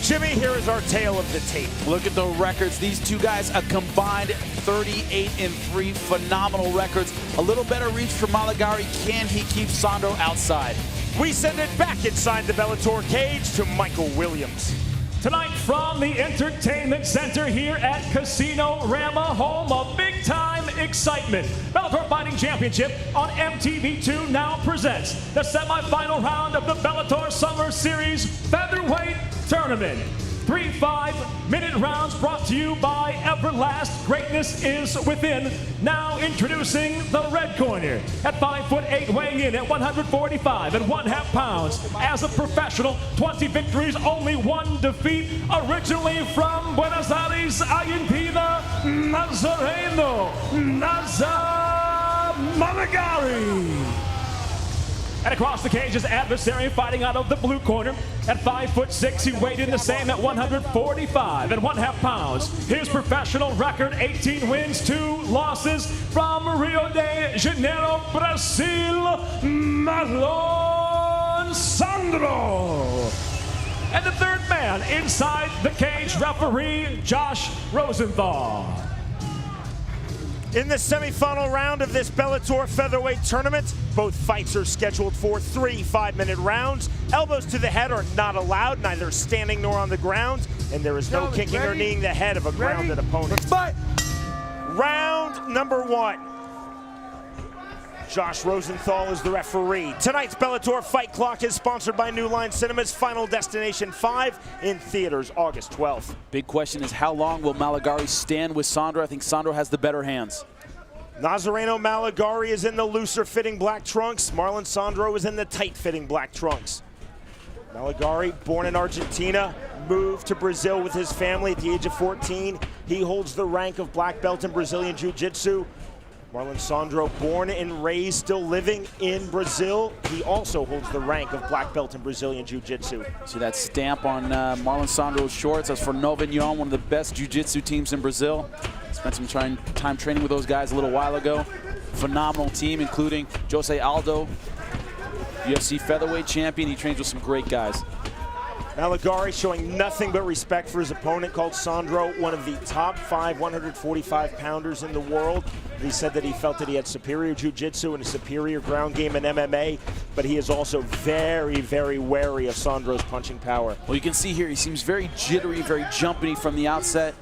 Jimmy, here is our tale of the tape. Look at the records. These two guys, a combined 38-3, phenomenal records. A little better reach for Malagari. Can he keep Sandro outside? We send it back inside the Bellator cage to Michael Williams. Tonight from the Entertainment Center here at Casino Rama, home of big-time excitement. Bellator Fighting Championship on MTV2 now presents the semifinal round of the Bellator Summer Series Featherweight Tournament. 3 5-minute rounds brought to you by Everlast. Greatness is within. Now introducing the red corner at 5'8", weighing in at 145.5 pounds. As a professional, 20 victories, only 1 defeat. Originally from Buenos Aires, Argentina, Nazareno Malagari. And across the cage, his adversary fighting out of the blue corner at 5'6". He weighed in the same at 145.5 pounds. His professional record, 18 wins, 2 losses. From Rio de Janeiro, Brazil, Marlon Sandro. And the third man inside the cage, referee Josh Rosenthal. In the semifinal round of this Bellator featherweight tournament, both fights are scheduled for 3 5-minute rounds. Elbows to the head are not allowed, neither standing nor on the ground, and there is no kicking or kneeing the head of a grounded opponent. Let's fight. Round number 1. Josh Rosenthal is the referee. Tonight's Bellator Fight Clock is sponsored by New Line Cinema's Final Destination 5 in theaters August 12th. Big question is, how long will Malagari stand with Sandro? I think Sandro has the better hands. Nazareno Malagari is in the looser fitting black trunks. Marlon Sandro is in the tight fitting black trunks. Malagari, born in Argentina, moved to Brazil with his family at the age of 14. He holds the rank of black belt in Brazilian Jiu-Jitsu. Marlon Sandro, born and raised, still living in Brazil. He also holds the rank of black belt in Brazilian Jiu-Jitsu. See that stamp on Marlon Sandro's shorts? That's for Nova União, one of the best Jiu-Jitsu teams in Brazil. Spent some time training with those guys a little while ago. Phenomenal team, including Jose Aldo, UFC featherweight champion. He trains with some great guys. Malagari showing nothing but respect for his opponent, called Sandro one of the top 5 145-pounders in the world. He said that he felt that he had superior jiu-jitsu and a superior ground game in MMA, but he is also very, very wary of Sandro's punching power. Well, you can see here he seems very jittery, very jumpy from the outset.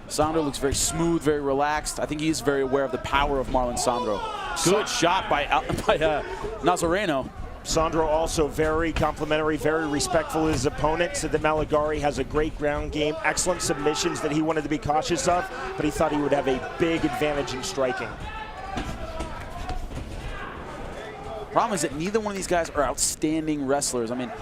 Sandro looks very smooth, very relaxed. I think he is very aware of the power of Marlon Sandro. Good shot by Nazareno. Sandro also very complimentary, very respectful of his opponent. Said that Malagari has a great ground game, excellent submissions that he wanted to be cautious of, but he thought he would have a big advantage in striking. Problem is that neither one of these guys are outstanding wrestlers. I mean,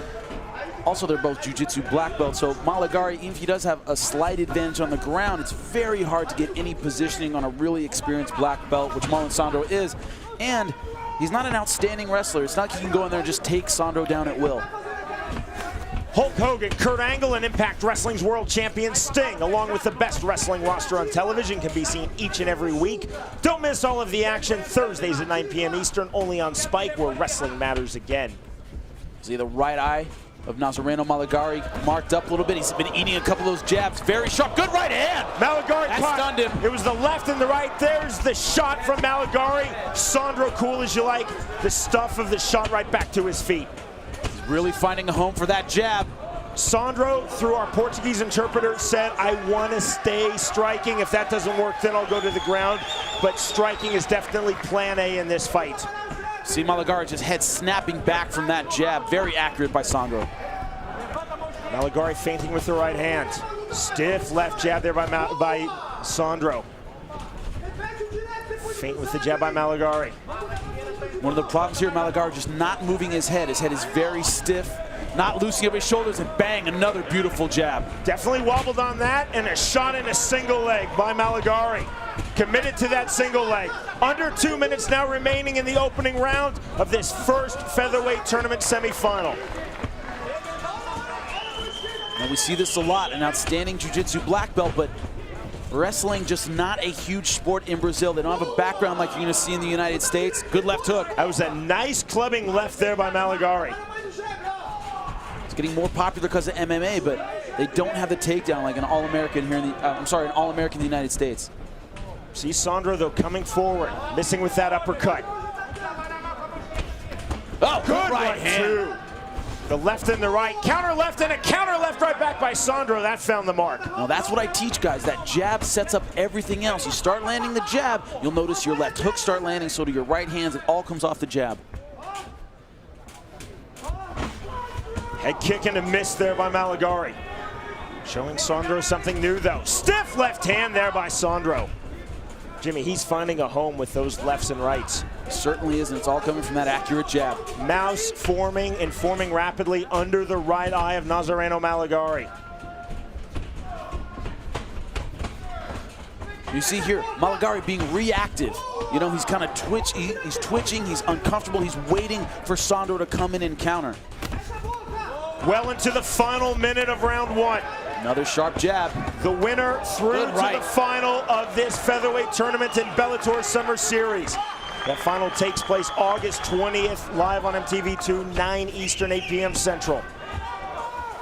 also they're both jiu-jitsu black belts, so Malagari, even if he does have a slight advantage on the ground, it's very hard to get any positioning on a really experienced black belt, which Marlon Sandro is, and he's not an outstanding wrestler. It's not like he can go in there and just take Sandro down at will. Hulk Hogan, Kurt Angle, and Impact Wrestling's world champion Sting, along with the best wrestling roster on television, can be seen each and every week. Don't miss all of the action Thursdays at 9 p.m. Eastern, only on Spike, where wrestling matters again. See the right eye of Nazareno Malagari marked up a little bit. He's been eating a couple of those jabs. Very sharp. Good right hand. Malagari stunned him. It was the left and the right. There's the shot from Malagari. Sandro, cool as you like. The stuff of the shot right back to his feet. He's really finding a home for that jab. Sandro, through our Portuguese interpreter, said, I want to stay striking. If that doesn't work, then I'll go to the ground. But striking is definitely plan A in this fight. See Malagari, his head snapping back from that jab. Very accurate by Sandro. Malagari feinting with the right hand. Stiff left jab there by Sandro. Feint with the jab by Malagari. One of the problems here, Malagari just not moving his head. His head is very stiff, not loosening up his shoulders, and bang, another beautiful jab. Definitely wobbled on that, and a shot in a single leg by Malagari. Committed to that single leg. Under 2 minutes now remaining in the opening round of this first featherweight tournament semifinal. And we see this a lot, an outstanding jiu-jitsu black belt, but wrestling just not a huge sport in Brazil. They don't have a background like you're gonna see in the United States. Good left hook. That was a nice clubbing left there by Malagari. It's getting more popular because of MMA, but they don't have the takedown like an All-American here in the, an All-American in the United States. See Sandro, though, coming forward, missing with that uppercut. Oh, Good right hand. too. The left and the right, counter left and a counter left right back by Sandro. That found the mark. Now that's what I teach guys. That jab sets up everything else. You start landing the jab, you'll notice your left hook start landing, so do your right hands. It all comes off the jab. Head kick and a miss there by Malagari. Showing Sandro something new though. Stiff left hand there by Sandro. Jimmy, he's finding a home with those lefts and rights. Certainly is, and it's all coming from that accurate jab. Mouse forming and forming rapidly under the right eye of Nazareno Malagari. You see here, Malagari being reactive. You know, he's kind of he's twitching, he's uncomfortable, he's waiting for Sandro to come in and counter. Well into the final minute of round one. Another sharp jab. The winner through to the final of this featherweight tournament in Bellator Summer Series. That final takes place August 20th, live on MTV2, 9 Eastern, 8 p.m. Central.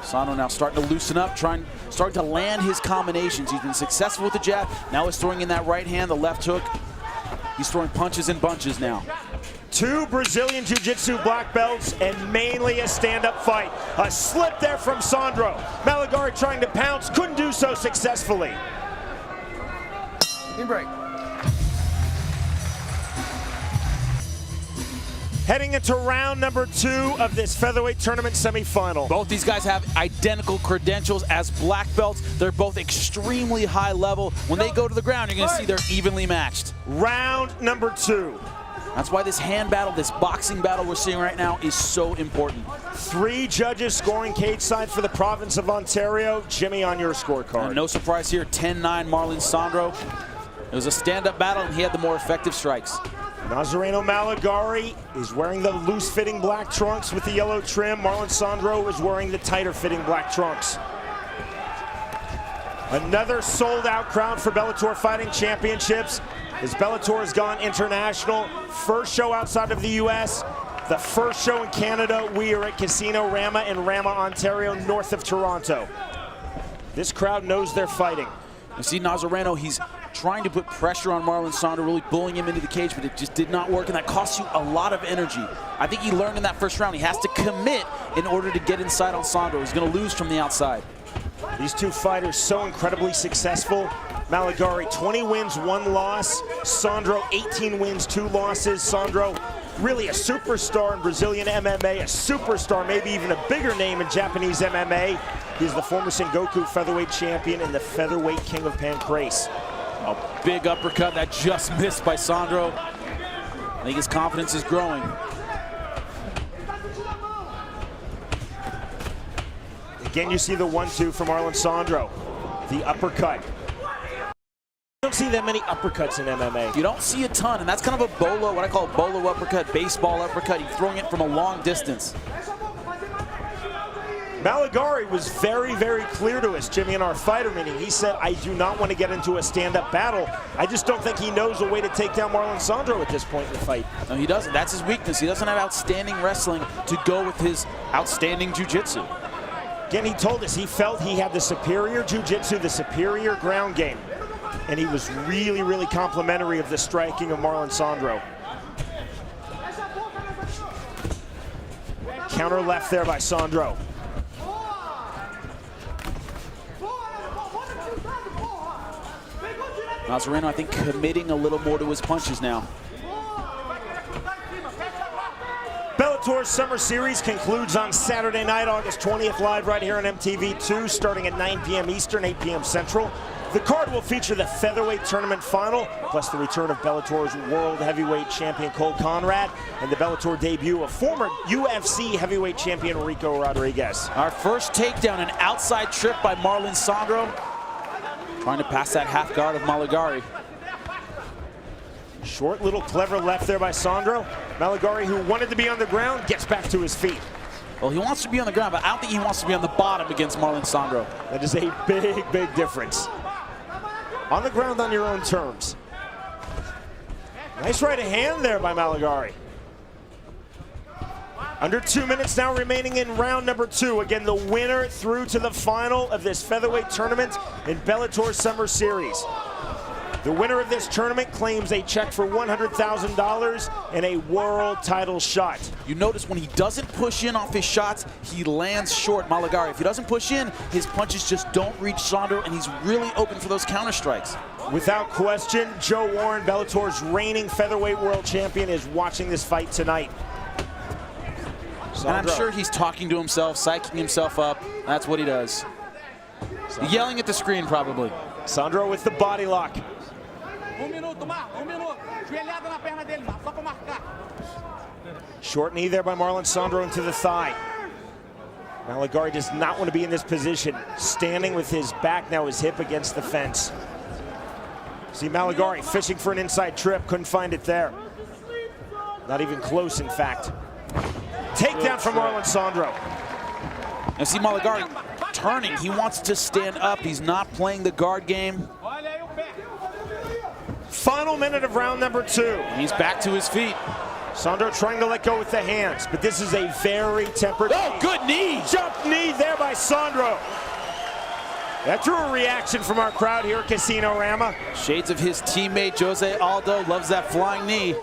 Sandro now starting to loosen up, starting to land his combinations. He's been successful with the jab. Now he's throwing in that right hand, the left hook. He's throwing punches in bunches now. 2 Brazilian Jiu-Jitsu black belts and mainly a stand-up fight. A slip there from Sandro. Malagari trying to pounce, couldn't do so successfully. In break. Heading into round number 2 of this featherweight tournament semifinal. Both these guys have identical credentials as black belts. They're both extremely high level. When they go to the ground, you're going to see they're evenly matched. Round number 2. That's why this hand battle, this boxing battle we're seeing right now is so important. 3 judges scoring cage side for the province of Ontario. Jimmy, on your scorecard. No surprise here, 10-9 Marlon Sandro. It was a stand-up battle and he had the more effective strikes. Nazareno Malagari is wearing the loose-fitting black trunks with the yellow trim. Marlon Sandro is wearing the tighter-fitting black trunks. Another sold-out crowd for Bellator Fighting Championships as Bellator has gone international. First show outside of the U.S., the first show in Canada. We are at Casino Rama in Rama, Ontario, north of Toronto. This crowd knows they're fighting. You see Nazareno, he's trying to put pressure on Marlon Sandro, really bullying him into the cage, but it just did not work, and that costs you a lot of energy. I think he learned in that first round he has to commit in order to get inside on Sandro. He's going to lose from the outside. These 2 fighters so incredibly successful. Malagari 20 wins, 1 loss. Sandro 18 wins, 2 losses. Sandro really a superstar in Brazilian MMA, a superstar, maybe even a bigger name in Japanese MMA. He's the former Sengoku featherweight champion and the featherweight king of Pancrase. A big uppercut that just missed by Sandro. I think his confidence is growing. Again, you see the 1-2 from Marlon Sandro. The uppercut. You don't see that many uppercuts in MMA. You don't see a ton, and that's kind of a bolo, what I call a bolo uppercut, baseball uppercut. You're throwing it from a long distance. Malagari was very, very clear to us, Jimmy, in our fighter meeting. He said, I do not want to get into a stand-up battle. I just don't think he knows a way to take down Marlon Sandro at this point in the fight. No, he doesn't. That's his weakness. He doesn't have outstanding wrestling to go with his outstanding jiu-jitsu. Again, he told us he felt he had the superior jiu-jitsu, the superior ground game. And he was really, really complimentary of the striking of Marlon Sandro. Counter left there by Sandro. Nazareno, I think, committing a little more to his punches now. Bellator Summer Series concludes on Saturday night, August 20th, live right here on MTV2, starting at 9 p.m. Eastern, 8 p.m. Central. The card will feature the featherweight tournament final, plus the return of Bellator's world heavyweight champion Cole Conrad, and the Bellator debut of former UFC heavyweight champion Rico Rodriguez. Our first takedown, an outside trip by Marlon Sandro, trying to pass that half guard of Malagari. Short little clever left there by Sandro. Malagari, who wanted to be on the ground, gets back to his feet. Well, he wants to be on the ground, but I don't think he wants to be on the bottom against Marlon Sandro. That is a big, big difference. On the ground on your own terms. Nice right hand there by Malagari. Under 2 minutes now remaining in round number 2. Again, the winner through to the final of this featherweight tournament in Bellator Summer Series. The winner of this tournament claims a check for $100,000 and a world title shot. You notice when he doesn't push in off his shots, he lands short, Malagari. If he doesn't push in, his punches just don't reach Sandro, and he's really open for those counter strikes. Without question, Joe Warren, Bellator's reigning featherweight world champion, is watching this fight tonight. And I'm sure he's talking to himself, psyching himself up. That's what he does. Yelling at the screen, probably. Sandro with the body lock. Short knee there by Marlon Sandro into the thigh. Malagari does not want to be in this position. Standing with his back, now his hip against the fence. See Malagari fishing for an inside trip, couldn't find it there. Not even close, in fact. Takedown from Marlon Sandro. Now see Malagari turning. He wants to stand up. He's not playing the guard game. Final minute of round number 2. He's back to his feet. Sandro trying to let go with the hands, but this is a very tempered knee. Good knee! Jump knee there by Sandro. That drew a reaction from our crowd here at Casino Rama. Shades of his teammate Jose Aldo, loves that flying knee.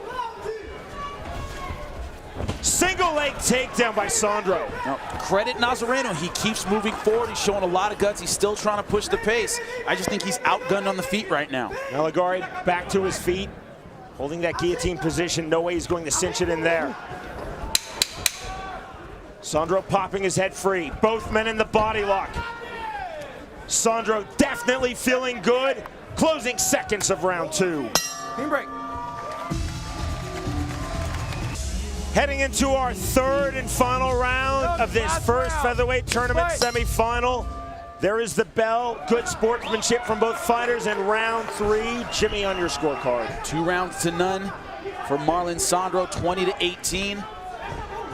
Single leg takedown by Sandro. Now, credit Nazareno, he keeps moving forward. He's showing a lot of guts. He's still trying to push the pace. I just think he's outgunned on the feet right now. Malagari back to his feet, holding that guillotine position. No way he's going to cinch it in there. Sandro popping his head free. Both men in the body lock. Sandro definitely feeling good. Closing seconds of round 2. Clean break. Heading into our third and final round of this first featherweight tournament semifinal. There is the bell. Good sportsmanship from both fighters in round 3. Jimmy, on your scorecard. 2 rounds to none for Marlon Sandro, 20-18.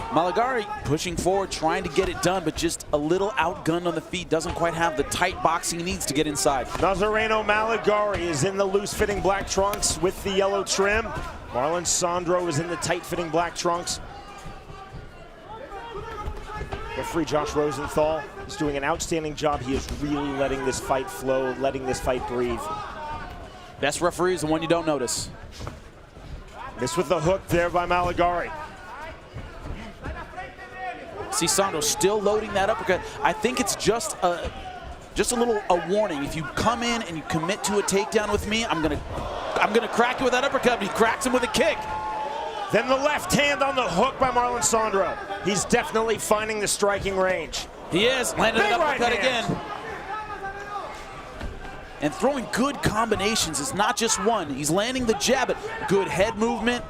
Malagari pushing forward, trying to get it done, but just a little outgunned on the feet. Doesn't quite have the tight boxing he needs to get inside. Nazareno Malagari is in the loose-fitting black trunks with the yellow trim. Marlon Sandro is in the tight-fitting black trunks. Referee Josh Rosenthal is doing an outstanding job. He is really letting this fight flow, letting this fight breathe. Best referee is the one you don't notice. This with the hook there by Malagari. See Sandro still loading that uppercut. I think it's just a little warning. If you come in and you commit to a takedown with me, I'm gonna crack you with that uppercut. But he cracks him with a kick. Then the left hand on the hook by Marlon Sandro. He's definitely finding the striking range. He is, landing an uppercut right again. And throwing good combinations. It's not just one. He's landing the jab, but good head movement.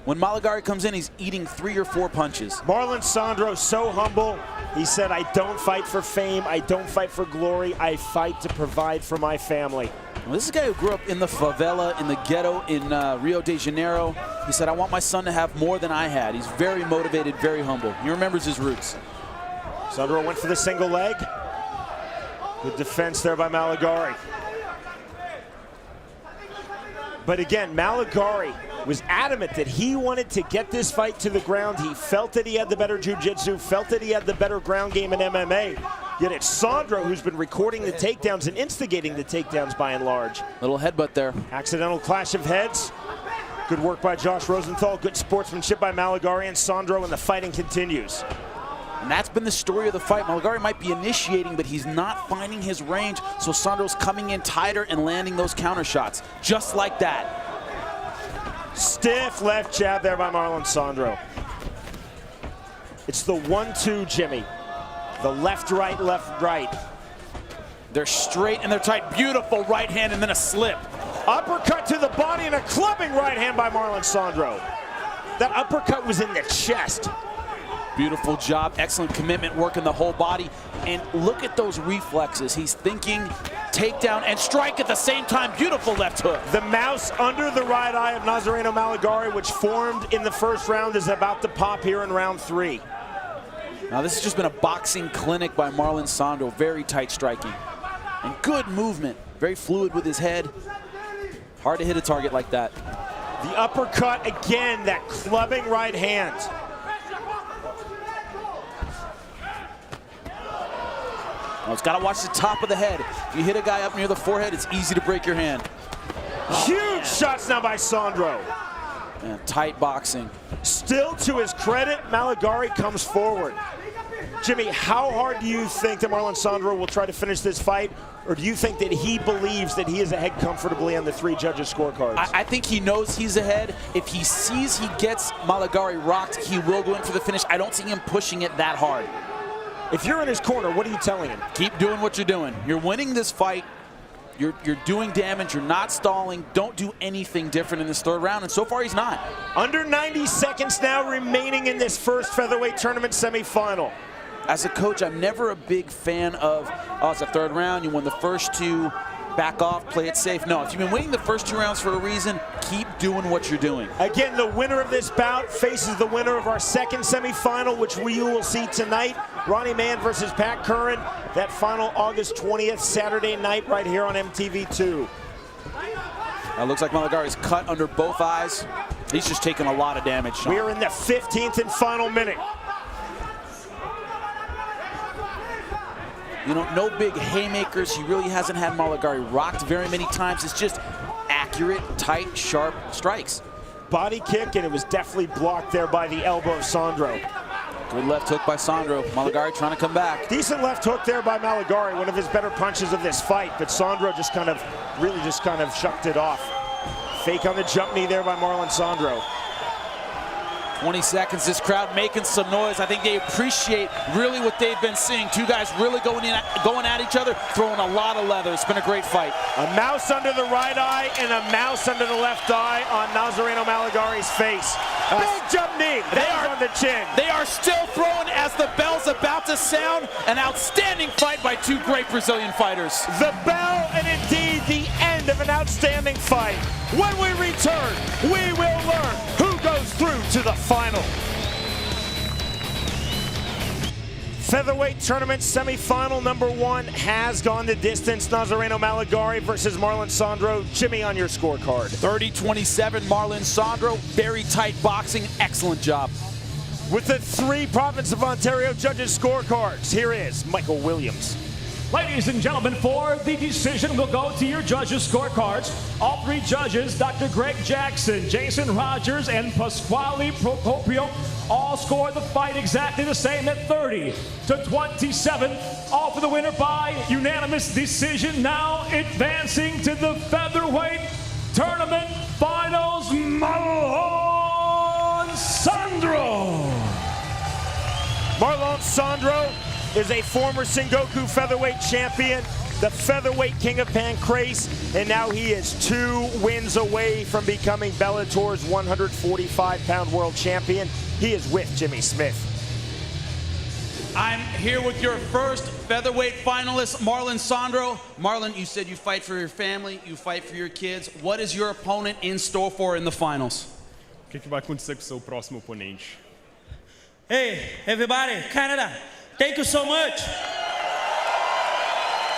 When Malagari comes in, he's eating 3 or 4 punches. Marlon Sandro, so humble. He said, I don't fight for fame. I don't fight for glory. I fight to provide for my family. Well, this is a guy who grew up in the favela, in the ghetto in Rio de Janeiro. He said, I want my son to have more than I had. He's very motivated, very humble. He remembers his roots. Sandro went for the single leg. Good defense there by Malagari. But again, Malagari was adamant that he wanted to get this fight to the ground. He felt that he had the better jiu-jitsu, felt that he had the better ground game in MMA. Yet it's Sandro who's been recording the takedowns and instigating the takedowns by and large. Little headbutt there. Accidental clash of heads. Good work by Josh Rosenthal. Good sportsmanship by Malagari and Sandro, and the fighting continues. And that's been the story of the fight. Malagari might be initiating, but he's not finding his range, so Sandro's coming in tighter and landing those counter shots, just like that. Stiff left jab there by Marlon Sandro. It's the 1-2, Jimmy. The left, right. They're straight and they're tight. Beautiful right hand and then a slip. Uppercut to the body and a clubbing right hand by Marlon Sandro. That uppercut was in the chest. Beautiful job, excellent commitment, working the whole body. And look at those reflexes. He's thinking takedown and strike at the same time. Beautiful left hook. The mouse under the right eye of Nazareno Malagari, which formed in the first round, is about to pop here in round 3. Now this has just been a boxing clinic by Marlon Sandro. Very tight striking. And good movement. Very fluid with his head. Hard to hit a target like that. The uppercut again, that clubbing right hand. Oh, it's got to watch the top of the head. If you hit a guy up near the forehead, it's easy to break your hand. Huge shots now by Sandro. Man, tight boxing. Still, to his credit, Malagari comes forward. Jimmy, how hard do you think that Marlon Sandro will try to finish this fight? Or do you think that he believes that he is ahead comfortably on the 3 judges' scorecards? I think he knows he's ahead. If he sees he gets Malagari rocked, he will go in for the finish. I don't see him pushing it that hard. If you're in his corner, what are you telling him? Keep doing what you're doing. You're winning this fight. You're doing damage. You're not stalling. Don't do anything different in this 3rd round, and so far he's not. Under 90 seconds now remaining in this first featherweight tournament semifinal. As a coach, I'm never a big fan of, oh, it's a 3rd round, you won the first 2, back off, play it safe. No, if you've been winning the first 2 rounds for a reason, keep doing what you're doing. Again, the winner of this bout faces the winner of our 2nd semifinal, which we will see tonight. Ronnie Mann versus Pat Curran. That final August 20th, Saturday night, right here on MTV2. Looks like Malagari's cut under both eyes. He's just taking a lot of damage, Sean. We are in the 15th and final minute. You know, no big haymakers. He really hasn't had Malagari rocked very many times. It's just accurate, tight, sharp strikes. Body kick, and it was definitely blocked there by the elbow of Sandro. Good left hook by Sandro. Malagari trying to come back. Decent left hook there by Malagari, one of his better punches of this fight, but Sandro just really shucked it off. Fake on the jump knee there by Marlon Sandro. 20 seconds, this crowd making some noise. I think they appreciate really what they've been seeing. 2 guys really going at each other, throwing a lot of leather. It's been a great fight. A mouse under the right eye and a mouse under the left eye on Nazareno Malagari's face. Big jump knee. They are on the chin. They are still throwing as the bell's about to sound. An outstanding fight by 2 great Brazilian fighters. The bell and indeed the end of an outstanding fight. When we return, we will learn who goes through to the final. Featherweight tournament semifinal number 1 has gone the distance. Nazareno Malagari versus Marlon Sandro. Jimmy, on your scorecard. 30-27, Marlon Sandro. Very tight boxing. Excellent job. With the 3 Province of Ontario judges' scorecards, here is Michael Williams. Ladies and gentlemen, for the decision, we'll go to your judges' scorecards. All 3 judges, Dr. Greg Jackson, Jason Rogers, and Pasquale Procopio, all scored the fight exactly the same at 30-27. All for the winner by unanimous decision. Now advancing to the featherweight tournament finals, Marlon Sandro. Marlon Sandro is a former Sengoku featherweight champion, the featherweight king of Pancrase, and now he is 2 wins away from becoming Bellator's 145-pound world champion. He is with Jimmy Smith. I'm here with your first featherweight finalist, Marlon Sandro. Marlon, you said you fight for your family, you fight for your kids. What is your opponent in store for in the finals? O que vai acontecer com o seu próximo oponente? Hey, everybody, Canada, thank you so much.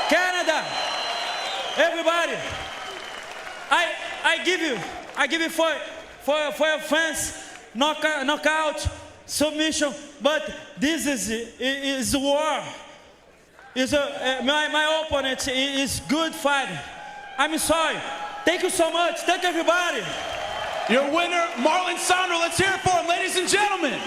Canada, everybody, I give you for your fans, knockout, submission, but this is war. My opponent is good fighter. I'm sorry. Thank you so much. Thank everybody. Your winner, Marlon Sandro. Let's hear it for him, ladies and gentlemen.